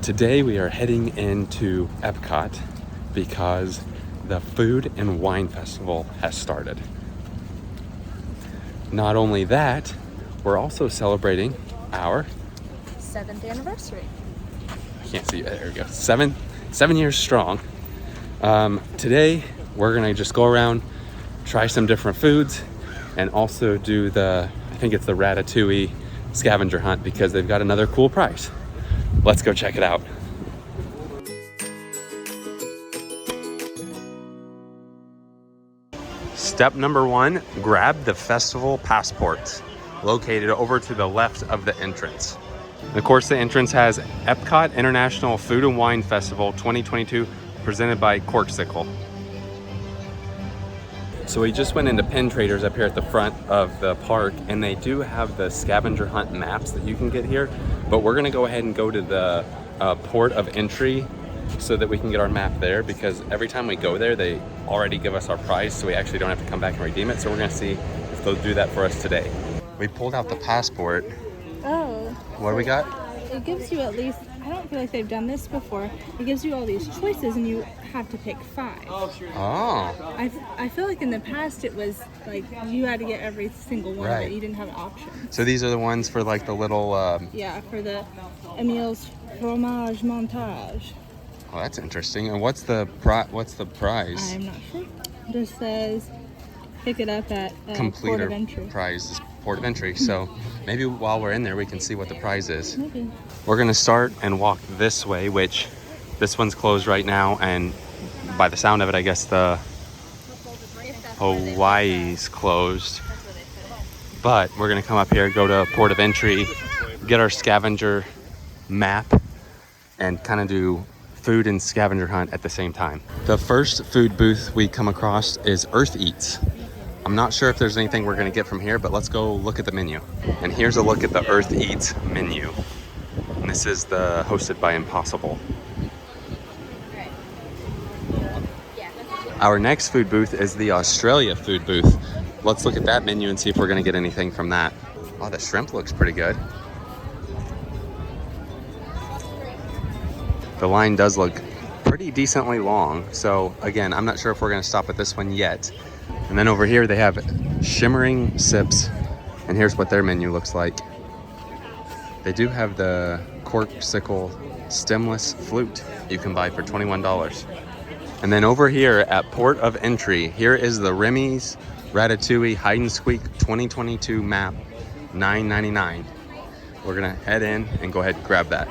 Today we are heading into Epcot because the Food and Wine Festival has started. Not only that, we're also celebrating our 7th anniversary. I can't see, there we go, seven years strong. Today we're gonna just go around, try some different foods, and also do I think it's the Ratatouille scavenger hunt because they've got another cool prize. Let's go check it out. Step number 1, grab the festival passports located over to the left of the entrance. And of course, the entrance has Epcot International Food and Wine Festival 2022 presented by Corksicle. So we just went into Pen Traders up here at the front of the park, and they do have the scavenger hunt maps that you can get here, but we're gonna go ahead and go to the port of entry so that we can get our map there, because every time we go there, they already give us our prize, so we actually don't have to come back and redeem it. So we're gonna see if they'll do that for us today. We pulled out the passport. Oh. What do we got? It gives you at least, I don't feel like they've done this before. It gives you all these choices and you have to pick 5. Oh. I feel like in the past it was like you had to get every single one, Right. but you didn't have an option. So these are the ones for like the little... Yeah, for the Emil's Fromage Montage. Oh, that's interesting. And what's the prize? I'm not sure. This says pick it up at port of entry. Prize is port of entry. So maybe while we're in there, we can see what the prize is. Maybe. We're gonna start and walk this way, which this one's closed right now. And by the sound of it, I guess the Hawaii's closed. But we're gonna come up here, go to port of entry, get our scavenger map, and kind of do food and scavenger hunt at the same time. The first food booth we come across is Earth Eats. I'm not sure if there's anything we're gonna get from here, but let's go look at the menu. And here's a look at the Earth Eats menu. And this is hosted by Impossible. Our next food booth is the Australia food booth. Let's look at that menu and see if we're gonna get anything from that. Oh, the shrimp looks pretty good. The line does look pretty decently long. So again, I'm not sure if we're gonna stop at this one yet. And then over here they have Shimmering Sips, and here's what their menu looks like. They do have the Corksicle stemless flute you can buy for $21. And then over here at port of entry, here is the Remy's Ratatouille Hide and Squeak 2022 map, $9.99. We're gonna head in and go ahead and grab that.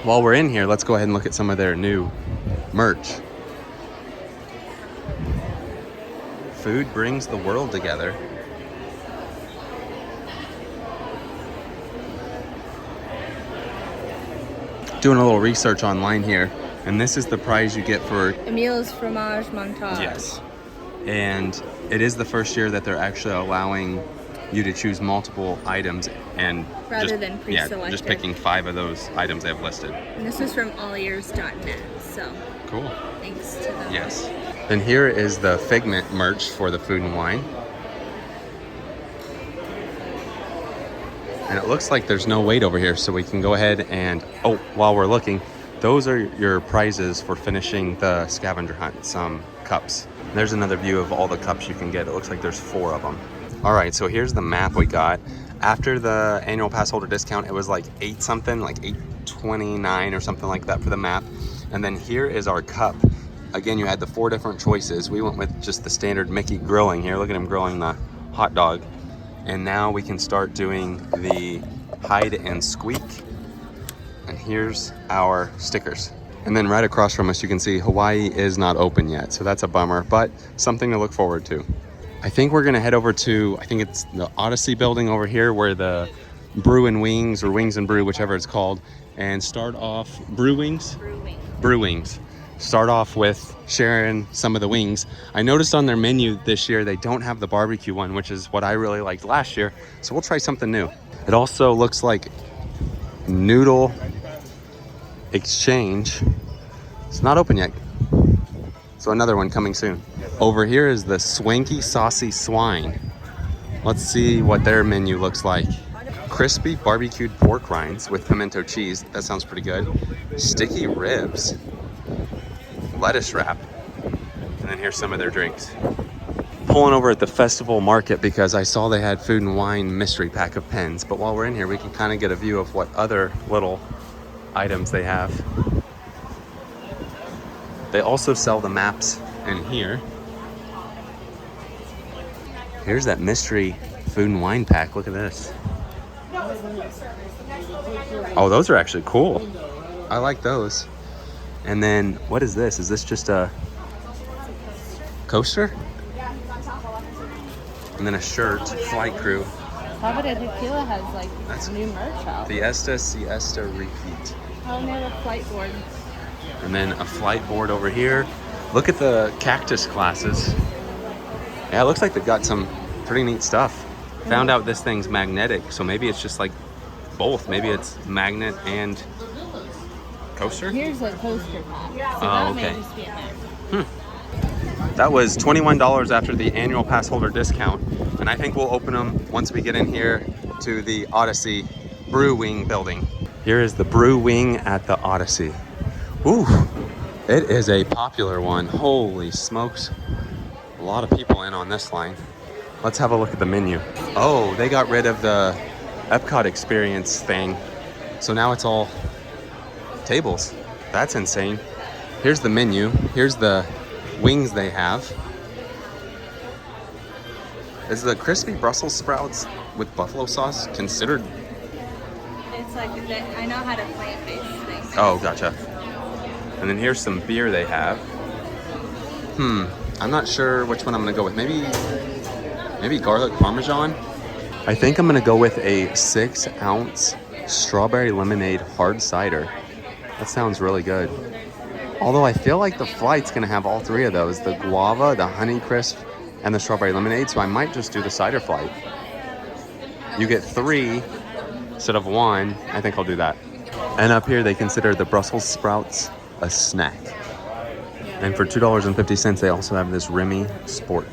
While we're in here, let's go ahead and look at some of their new merch. Food brings the world together. Doing a little research online here, and this is the prize you get for Emil's Fromage Montage. Yes. And it is the first year that they're actually allowing you to choose multiple items and rather than pre-selected. Yeah, just picking 5 of those items they have listed. And this is from allears.net, so cool. Thanks to them. Yes. And here is the Figment merch for the food and wine. And it looks like there's no wait over here, so we can go ahead and, oh, while we're looking, those are your prizes for finishing the scavenger hunt, some cups. There's another view of all the cups you can get. It looks like there's 4 of them. All right, so here's the map we got. After the annual pass holder discount, it was like 8 something, like $8.29 or something like that for the map. And then here is our cup. Again, you had the 4 different choices. We went with just the standard Mickey grilling here. Look at him grilling the hot dog. And now we can start doing the hide and squeak. And here's our stickers. And then right across from us, you can see Hawaii is not open yet. So that's a bummer, but something to look forward to. I think we're gonna head over to, I think it's the Odyssey building over here where the Brew and Wings, or Wings and Brew, whichever it's called, and start off, Bre-Wings? Bre-Wings. Start off with sharing some of the wings. I noticed on their menu this year, they don't have the barbecue one, which is what I really liked last year. So we'll try something new. It also looks like Noodle Exchange. It's not open yet. So another one coming soon. Over here is the Swanky Saucy Swine. Let's see what their menu looks like. crispy barbecued pork rinds with pimento cheese. That sounds pretty good. Sticky ribs, lettuce wrap, and then here's some of their drinks. Pulling over at the festival market because I saw they had food and wine mystery pack of pens, but while we're in here we can kind of get a view of what other little items they have. They also sell the maps in here. Here's that mystery food and wine pack. Look at this. Oh, those are actually cool. I like those. And then what is this? Is this just a coaster? And then a shirt, flight crew. Sabado Tequila has like new merch out. Fiesta Siesta Repeat. Oh, and they have a flight board. And then a flight board over here. Look at the cactus glasses. Yeah, it looks like they've got some pretty neat stuff. Found out this thing's magnetic, so maybe it's just like both. Maybe it's magnet and coaster. Here's a coaster pack. So Oh, that okay. may just be in there. That was $21 after the annual pass holder discount, and I think we'll open them once we get in here to the Odyssey Bre-Wing building. Here is the Bre-Wing at the Odyssey. Ooh, it is a popular one. Holy smokes. A lot of people in on this line. Let's have a look at the menu. Oh, they got rid of the Epcot experience thing. So now it's all tables. That's insane. Here's the menu. Here's the wings they have. Is the crispy Brussels sprouts with buffalo sauce considered? It's like, I know how to plant-based things. Oh, gotcha. And then here's some beer they have. I'm not sure which one I'm gonna go with. Maybe Garlic-Parmesan? I think I'm gonna go with a 6-ounce strawberry lemonade hard cider. That sounds really good. Although I feel like the flight's gonna have all three of those, the guava, the honey crisp, and the strawberry lemonade, so I might just do the cider flight. You get 3 instead of 1. I think I'll do that. And up here they consider the Brussels sprouts a snack. And for $2.50 they also have this Remy Sport.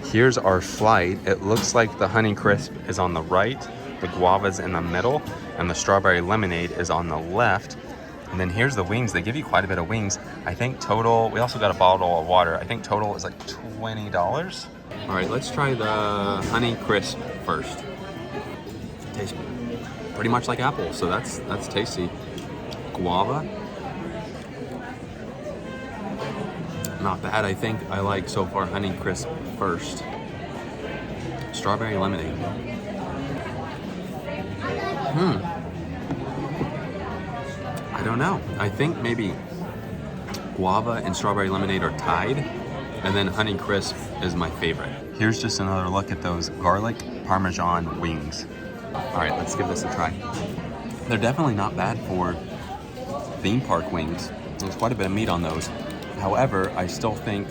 Here's our flight. It looks like the honey crisp is on the right, the guava's in the middle, and the strawberry lemonade is on the left. And then here's the wings. They give you quite a bit of wings. I think total, we also got a bottle of water. I think total is like $20. All right, let's try the honey crisp first. Tastes pretty much like apple, so that's tasty. Guava. Not bad. I think I like so far honey crisp first. Strawberry lemonade. I don't know. I think maybe guava and strawberry lemonade are tied, and then honey crisp is my favorite. Here's just another look at those garlic parmesan wings. All right, let's give this a try. They're definitely not bad for theme park wings. There's quite a bit of meat on those. However, I still think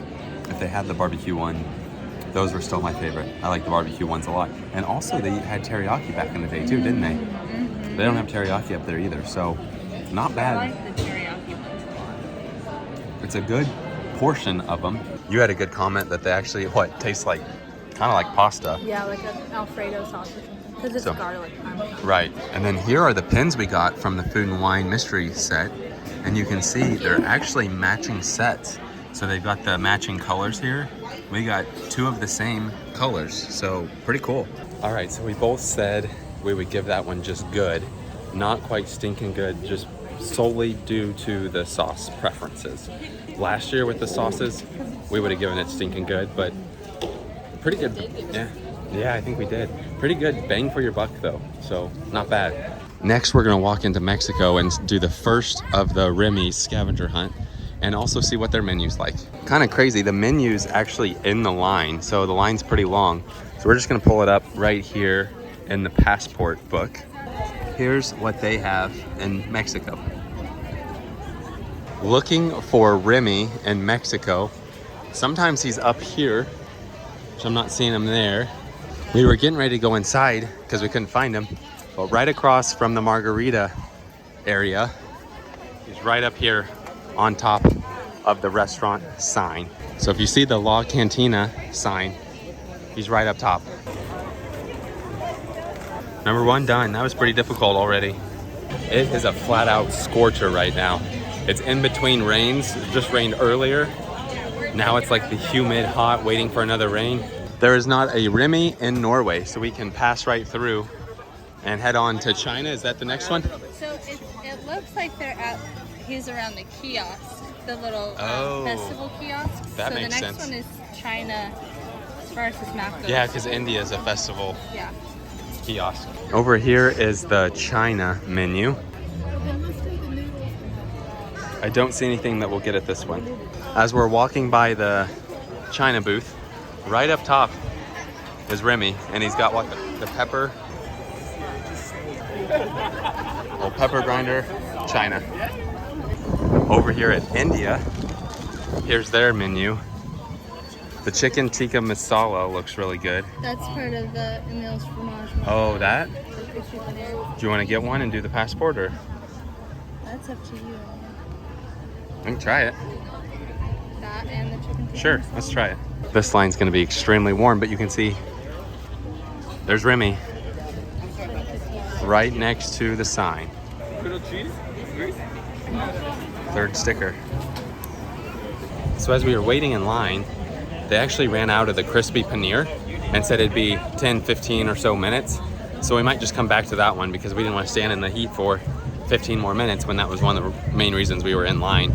if they had the barbecue one, those were still my favorite. I like the barbecue ones a lot. And also they had teriyaki back in the day too, didn't they? They don't have teriyaki up there either, so not bad. I like the teriyaki ones. It's a good portion of them. You had a good comment that they actually, taste like, kind of like pasta. Yeah, like an Alfredo sauce or something. Because it's garlic parmesan. Right. And then here are the pins we got from the Food and Wine mystery set. And you can see they're actually matching sets. So they've got the matching colors here. We got 2 of the same colors, so pretty cool. All right, so we both said we would give that one just good. Not quite stinking good, just solely due to the sauce preferences. Last year with the sauces, we would have given it stinking good, but pretty good. Yeah, I think we did. Pretty good bang for your buck though, so not bad. Next, we're gonna walk into Mexico and do the first of the Remy scavenger hunt and also see what their menu's like. Kind of crazy, the menu's actually in the line, so the line's pretty long. So we're just gonna pull it up right here in the passport book. Here's what they have in Mexico. Looking for Remy in Mexico. Sometimes he's up here, which I'm not seeing him there. We were getting ready to go inside because we couldn't find him. But right across from the margarita area, he's right up here on top of the restaurant sign. So if you see the La Cantina sign, he's right up top. Number 1 done. That was pretty difficult already. It is a flat out scorcher right now. It's in between rains. It just rained earlier. Now it's like the humid, hot, waiting for another rain. There is not a Remy in Norway, so we can pass right through and head on to China. Is that the next one? So it looks like he's around the kiosks, the little festival kiosks. That makes sense. sense. So the next one is China, as far as this map goes. Yeah, because India is a festival Yeah. kiosk. Over here is the China menu. I don't see anything that we'll get at this one. As we're walking by the China booth, right up top is Remy, and he's got what, the pepper? Oh, pepper grinder, China. Over here at India, here's their menu. The chicken tikka masala looks really good. That's part of the Emil's fromage. Oh, that? Do you want to get one and do the passport, or? That's up to you. I can try it. That and the chicken tikka Sure, masala. let's try it. This line's going to be extremely warm, but you can see there's Remy right next to the sign. Third sticker. So as we were waiting in line, they actually ran out of the crispy paneer and said it'd be 10, 15 or so minutes. So we might just come back to that one because we didn't want to stand in the heat for 15 more minutes when that was one of the main reasons we were in line.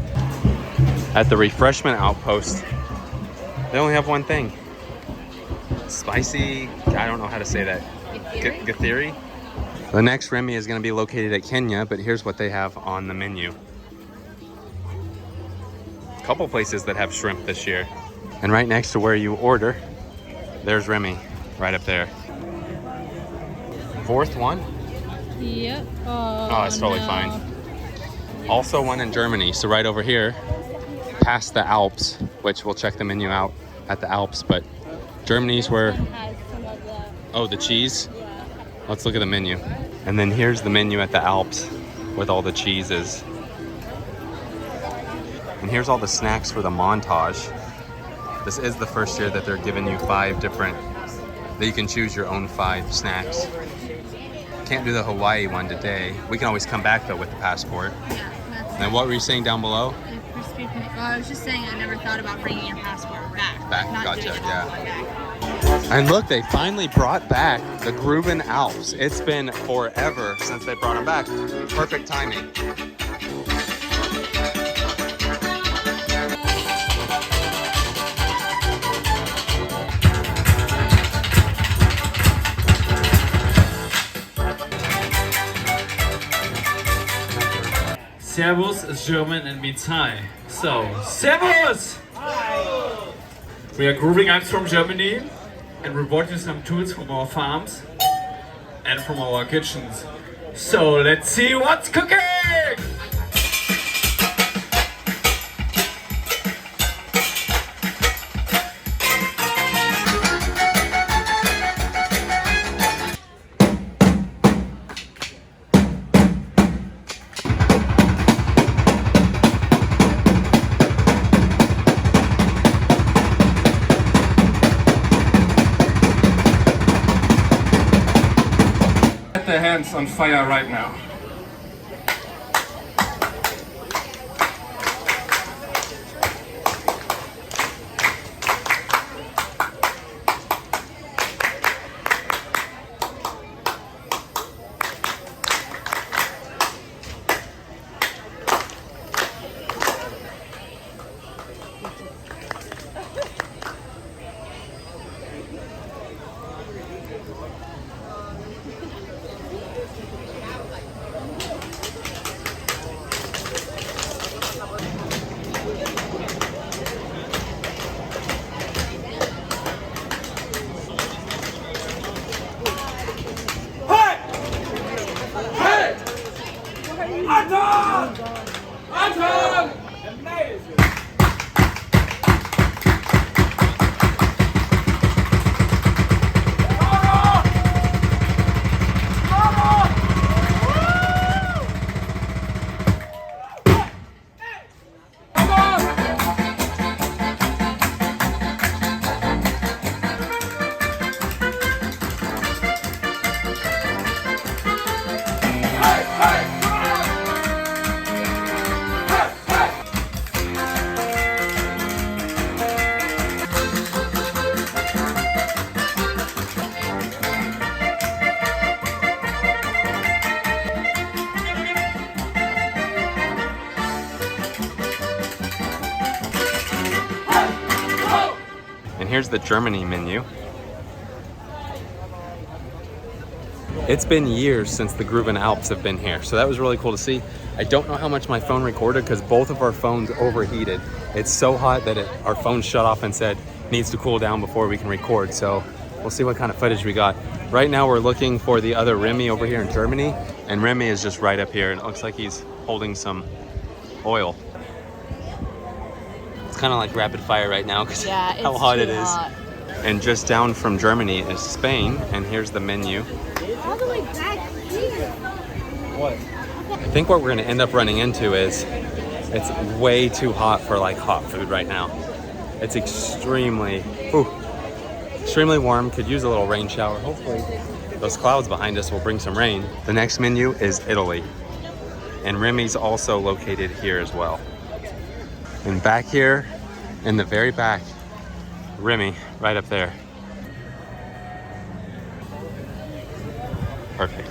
At the refreshment outpost, they only have one thing. Spicy, I don't know how to say that. Gathiri? The next Remy is going to be located at Kenya, but here's what they have on the menu. A couple places that have shrimp this year. And right next to where you order, there's Remy, right up there. Fourth one? Yep. Oh, it's totally fine. Also one in Germany, so right over here, past the Alps, which we'll check the menu out at the Alps, but Germany's where... Has some of the, Oh, the cheese? yeah. Let's look at the menu. And then here's the menu at the Alps with all the cheeses. And here's all the snacks for the montage. This is the first year that they're giving you 5 different, that you can choose your own 5 snacks. Can't do the Hawaii one today. We can always come back though with the passport. Yeah, that's And what were you saying down below? the crispy paneer. Well, I was just saying I never thought about bringing your passport back. Not Gotcha, doing it yeah. all the way back. And look, they finally brought back the Groovin Alps. It's been forever since they brought them back. Perfect timing. Servus is German and means hi. So, Servus! We are Groovin Alps from Germany and we brought you some tools from our farms and from our kitchens. So, let's see what's cooking! Set their hands on fire right now. here's the Germany menu. It's been years since the Groovin Alps have been here, so that was really cool to see. I don't know how much my phone recorded because both of our phones overheated. It's so hot that our phone shut off and said needs to cool down before we can record, so we'll see what kind of footage we got. Right now we're looking for the other Remy over here in Germany, and Remy is just right up here, and it looks like he's holding some oil. It's kind of like rapid fire right now because how hot it is. And just down from Germany is Spain, and here's the menu. All the way back here. What? I think what we're going to end up running into is it's way too hot for like hot food right now. It's extremely warm. Could use a little rain shower. Hopefully those clouds behind us will bring some rain. The next menu is Italy, and Remy's also located here as well. And back here in the very back, Remy right up there. Perfect.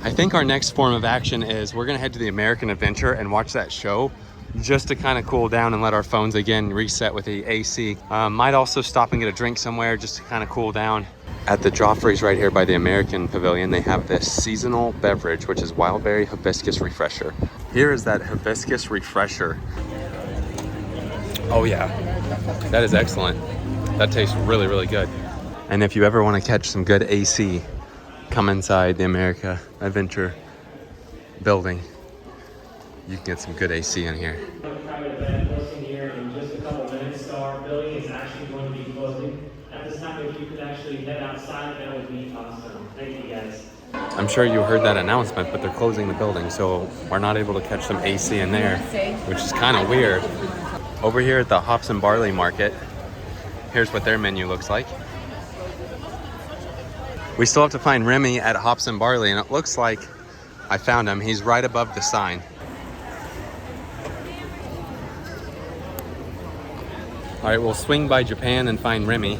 I think our next form of action is we're gonna head to the American Adventure and watch that show just to kind of cool down and let our phones again reset with the AC. Might also stop and get a drink somewhere just to kind of cool down. At the Joffrey's right here by the American Pavilion, they have this seasonal beverage, which is Wild Berry Hibiscus Refresher. Here is that Hibiscus Refresher. Oh yeah, that is excellent. That tastes really, really good. And if you ever want to catch some good AC, come inside the America Adventure building. You can get some good AC in here. Private event hosting here in just a couple minutes, so our building is actually going to be closing. At this time, if you could actually head outside, that would be awesome. Thank you, guys. I'm sure you heard that announcement, but they're closing the building, so we're not able to catch some AC in there, which is kind of weird. Over here at the Hops and Barley Market, here's what their menu looks like. We still have to find Remy at Hops and Barley, and it looks like I found him. He's right above the sign. All right, we'll swing by Japan and find Remy.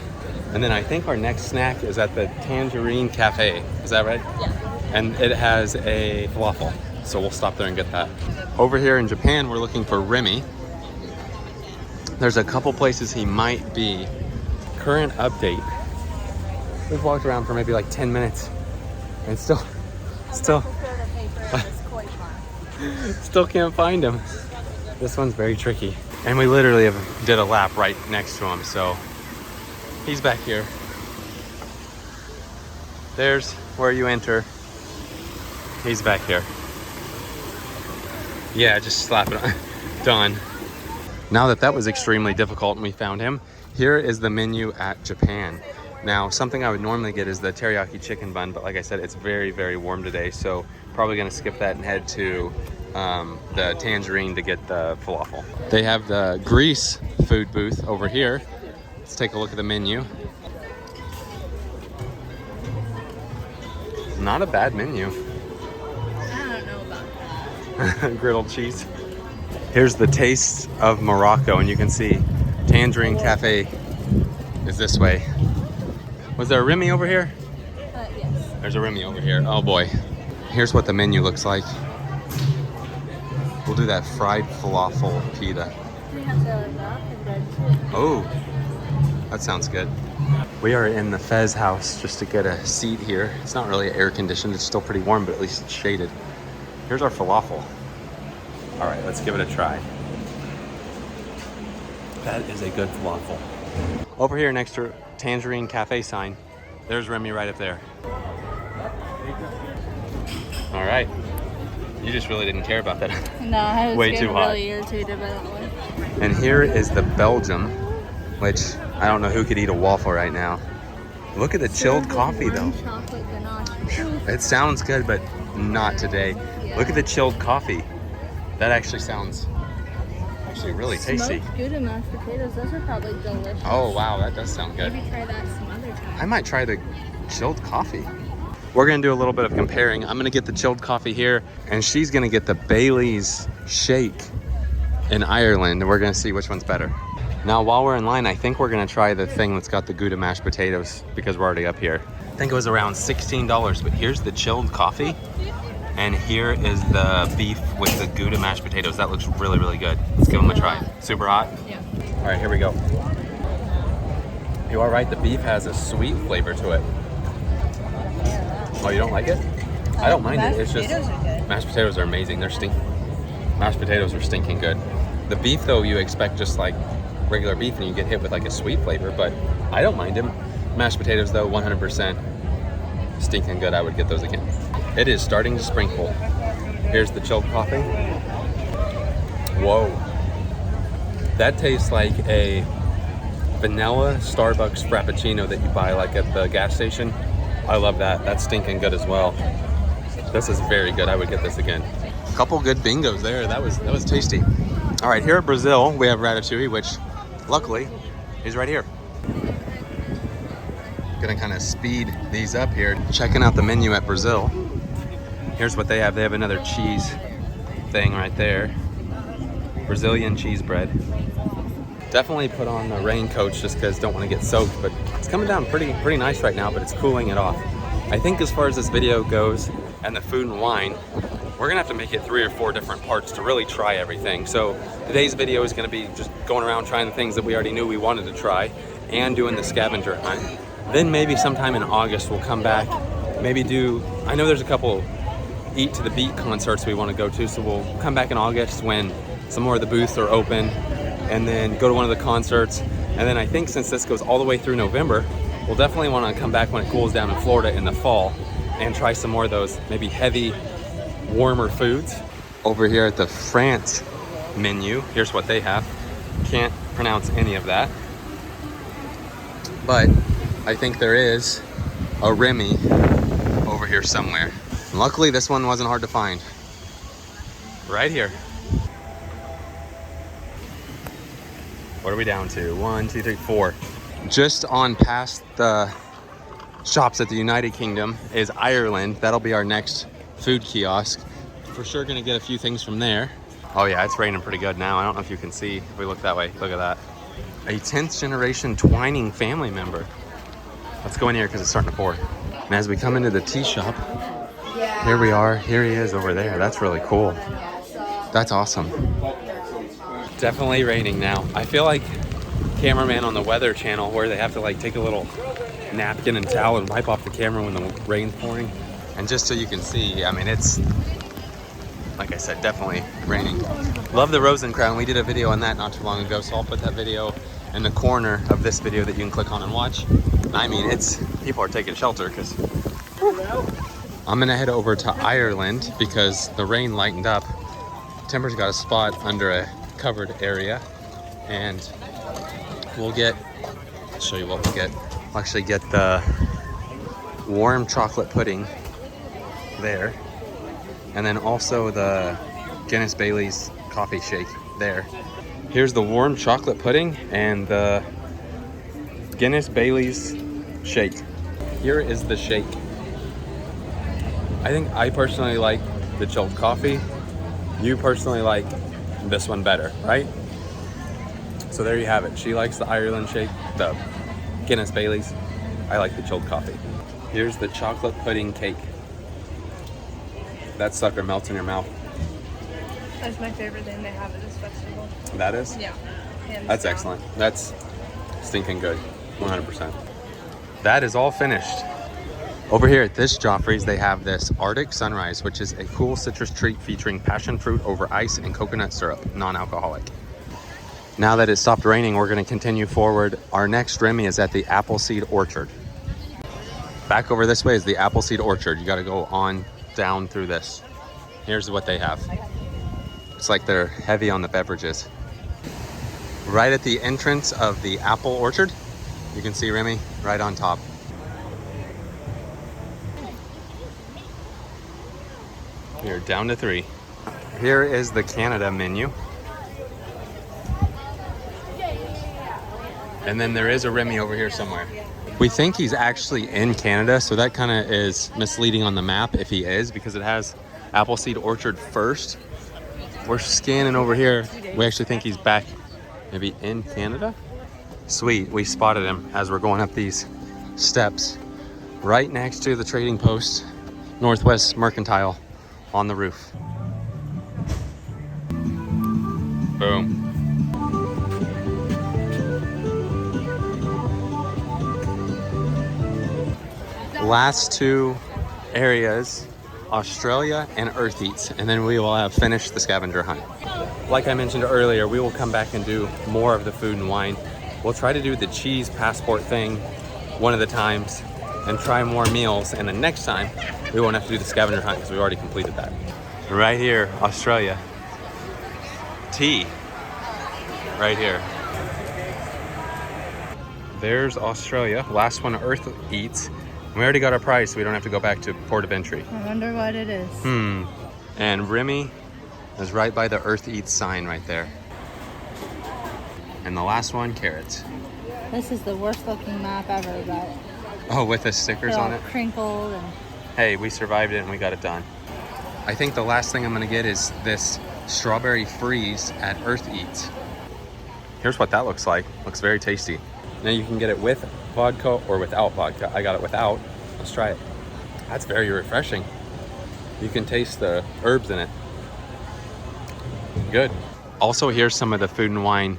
And then I think our next snack is at the Tangerine Cafe. Is that right? Yeah. And it has a falafel, so we'll stop there and get that. Over here in Japan, we're looking for Remy. There's a couple places he might be. Current update. We've walked around for maybe like 10 minutes and still can't find him. This one's very tricky. And we literally did a lap right next to him, so he's back here. There's where you enter. He's back here. Yeah, just slap it on. Done. Now that was extremely difficult and we found him, here is the menu at Japan. Now, something I would normally get is the teriyaki chicken bun, but like I said, it's very, very warm today, so probably gonna skip that and head to the Tangerine to get the falafel. They have the Greece food booth over here. Let's take a look at the menu. Not a bad menu. I don't know about that. Griddled cheese. Here's the Taste of Morocco, and you can see Tangerine Cafe is this way. Was there a Remy over here? Yes. There's a Remy over here. Oh boy. Here's what the menu looks like. We'll do that fried falafel pita. We have the bread too. Oh, that sounds good. We are in the Fez house just to get a seat here. It's not really air conditioned. It's still pretty warm, but at least it's shaded. Here's our falafel. All right, let's give it a try. That is a good falafel. Over here next to Tangerine Cafe sign, there's Remy right up there. All right. You just really didn't care about that. No, I was Way getting too hot. really irritated by that one. And here is the Belgium, which I don't know who could eat a waffle right now. Look at the chilled coffee though. Chocolate ganache. It sounds good, but not today. Yeah. Look at the chilled coffee. That actually sounds really tasty. Smoked Gouda mashed potatoes, those are probably delicious. Oh wow, that does sound good. Maybe try that some other time. I might try the chilled coffee. We're gonna do a little bit of comparing. I'm gonna get the chilled coffee here, and she's gonna get the Baileys Shake in Ireland, and we're gonna see which one's better. Now, while we're in line, I think we're gonna try the thing that's got the Gouda mashed potatoes because we're already up here. I think it was around $16, but here's the chilled coffee, and here is the beef with the Gouda mashed potatoes. That looks really, really good. Let's give them a try. Super hot? Yeah. All right, here we go. You are right, the beef has a sweet flavor to it. Oh, you don't like it? I don't mind it. It's just mashed potatoes are amazing. Mashed potatoes are stinking good. The beef though, you expect just like regular beef and you get hit with like a sweet flavor, but I don't mind them. Mashed potatoes though, 100% stinking good. I would get those again. It is starting to sprinkle. Here's the chilled coffee. Whoa. That tastes like a vanilla Starbucks Frappuccino that you buy like at the gas station. I love that. That's stinking good as well. This is very good. I would get this again. A couple good bingos there. That was tasty. All right, here at Brazil, we have ratatouille, which luckily is right here. Gonna kind of speed these up here. Checking out the menu at Brazil. Here's what they have. They have another cheese thing right there. Brazilian cheese bread. Definitely put on the raincoats just because don't want to get soaked, but it's coming down pretty nice right now, but it's cooling it off. I think as far as this video goes and the food and wine, we're gonna have to make it 3 or 4 different parts to really try everything. So today's video is gonna be just going around trying the things that we already knew we wanted to try and doing the scavenger hunt. Then maybe sometime in August we'll come back, maybe do, I know there's a couple Eat to the Beat concerts we want to go to, so we'll come back in August when some more of the booths are open and then go to one of the concerts. And then I think since this goes all the way through November, we'll definitely want to come back when it cools down in Florida in the fall and try some more of those maybe heavy, warmer foods. Over here at the France menu, here's what they have. Can't pronounce any of that, but I think there is a Remy over here somewhere. And luckily this one wasn't hard to find. Right here. What are we down to? 1, 2, 3, 4. Just on past the shops at the United Kingdom is Ireland. That'll be our next food kiosk. For sure gonna get a few things from there. Oh yeah, it's raining pretty good now. I don't know if you can see if we look that way. Look at that. A 10th generation Twining family member. Let's go in here because it's starting to pour. And as we come into the tea shop, here we are. Here he is over there. That's really cool. That's awesome. Definitely raining now. I feel like cameraman on the Weather Channel where they have to like take a little napkin and towel and wipe off the camera when the rain's pouring. And just so you can see, I mean, it's, like I said, definitely raining. Love the Rosen Crown. We did a video on that not too long ago, so I'll put that video in the corner of this video that you can click on and watch. I mean, it's, people are taking shelter because I'm gonna head over to Ireland because the rain lightened up. Timber's got a spot under a covered area and we'll get, I'll show you what we'll get. We'll actually get the warm chocolate pudding there and then also the Guinness Baileys Coffee Shake there. Here's the warm chocolate pudding and the Guinness Baileys shake. Here is the shake. I think I personally like the chilled coffee. You personally like this one better, right? So there you have it. She likes the Ireland shake, the Guinness Baileys. I like the chilled coffee. Here's the chocolate pudding cake. That sucker melts in your mouth. That's my favorite thing they have at this festival. That is? Yeah. That's excellent. That's stinking good, 100%. That is all finished. Over here at this Joffrey's, they have this Arctic Sunrise, which is a cool citrus treat featuring passion fruit over ice and coconut syrup, non-alcoholic. Now that it stopped raining, we're gonna continue forward. Our next Remy is at the Appleseed Orchard. Back over this way is the Appleseed Orchard. You gotta go on down through this. Here's what they have. It's like they're heavy on the beverages. Right at the entrance of the apple orchard, you can see Remy right on top. We're down to 3. Here is the Canada menu. And then there is a Remy over here somewhere. We think he's actually in Canada, so that kind of is misleading on the map if he is, because it has Appleseed Orchard first. We're scanning over here. We actually think he's back maybe in Canada. Sweet, we spotted him as we're going up these steps right next to the trading post, Northwest Mercantile, on the roof. Boom. Last two areas, Australia and Earth Eats, and then we will have finished the scavenger hunt. Like I mentioned earlier, we will come back and do more of the food and wine. We'll try to do the cheese passport thing one of the times and try more meals, and the next time we won't have to do the scavenger hunt because we already completed that. Right here, Australia. Tea. Right here. There's Australia. Last one, Earth Eats. We already got our prize, so we don't have to go back to port of entry. I wonder what it is. And Remy is right by the Earth Eats sign right there. And the last one, carrots. This is the worst looking map ever, but Oh, with the stickers on it? crinkled and... Hey, we survived it and we got it done. I think the last thing I'm gonna get is this strawberry freeze at Earth Eats. Here's what that looks like. Looks very tasty. Now you can get it with vodka or without vodka. I got it without. Let's try it. That's very refreshing. You can taste the herbs in it. Good. Also, here's some of the food and wine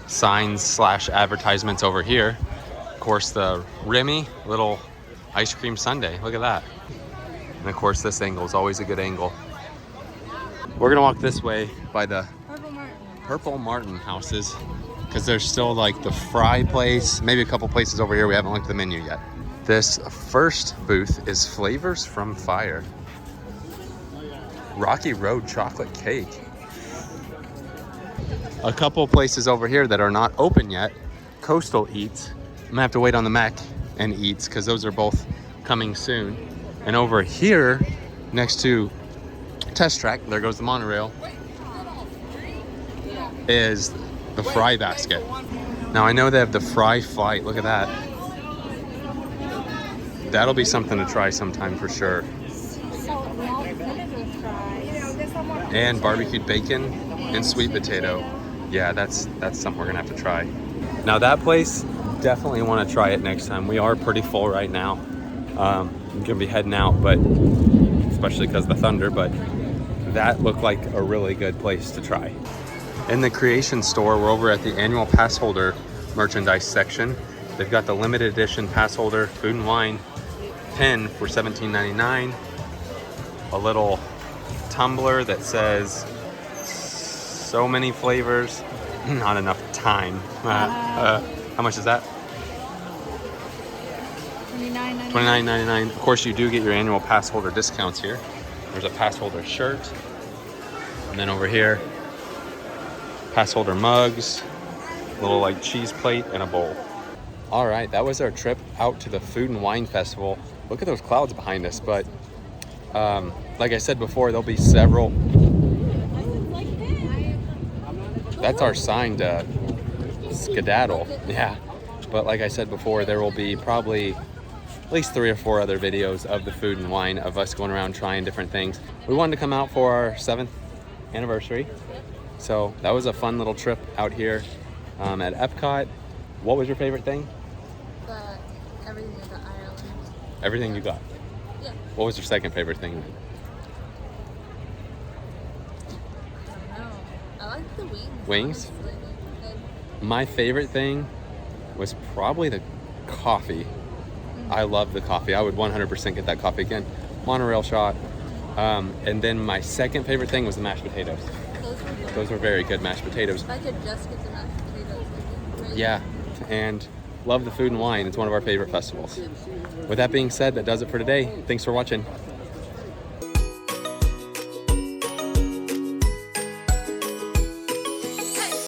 signs slash advertisements over here. Of course, the Remy little ice cream sundae. Look at that. And of course, this angle is always a good angle. We're gonna walk this way by the Purple Martin houses because there's still like the fry place, maybe a couple places over here we haven't looked at the menu yet. This first booth is Flavors from Fire. Rocky Road chocolate cake. A couple places over here that are not open yet. Coastal Eats. I'm gonna have to wait on the Mac and Eats because those are both coming soon. And over here, next to Test Track, there goes the monorail, is the fry basket. Now I know they have the fry flight. Look at that. That'll be something to try sometime for sure. And barbecued bacon and sweet potato. Yeah, that's something we're gonna have to try. Now that place, definitely want to try it next time. We are pretty full right now. I'm gonna be heading out, but especially because of the thunder, but that looked like a really good place to try. In the Creation store, we're over at the annual pass holder merchandise section. They've got the limited edition pass holder food and wine pin for $17.99. A little tumbler that says so many flavors, not enough time. How much is that? $29.99. Of course, you do get your annual pass holder discounts here. There's a pass holder shirt. And then over here, pass holder mugs, little like cheese plate and a bowl. All right, that was our trip out to the Food and Wine Festival. Look at those clouds behind us, but like I said before, there'll be several. That's our sign to skedaddle. Yeah, but like I said before, there will be probably at least 3 or 4 other videos of the food and wine, of us going around trying different things. We wanted to come out for our 7th anniversary. So that was a fun little trip out here at Epcot. What was your favorite thing? Everything in Ireland. Everything you got? Yeah. What was your second favorite thing? I don't know. I like the wings. Wings? Honestly. My favorite thing was probably the coffee. I love the coffee. I would 100% get that coffee again. Monorail shot. And then my second favorite thing was the mashed potatoes. Those were very good mashed potatoes. If I could just get the mashed potatoes, it'd be great. Yeah, and love the food and wine. It's one of our favorite festivals. With that being said, that does it for today. Thanks for watching.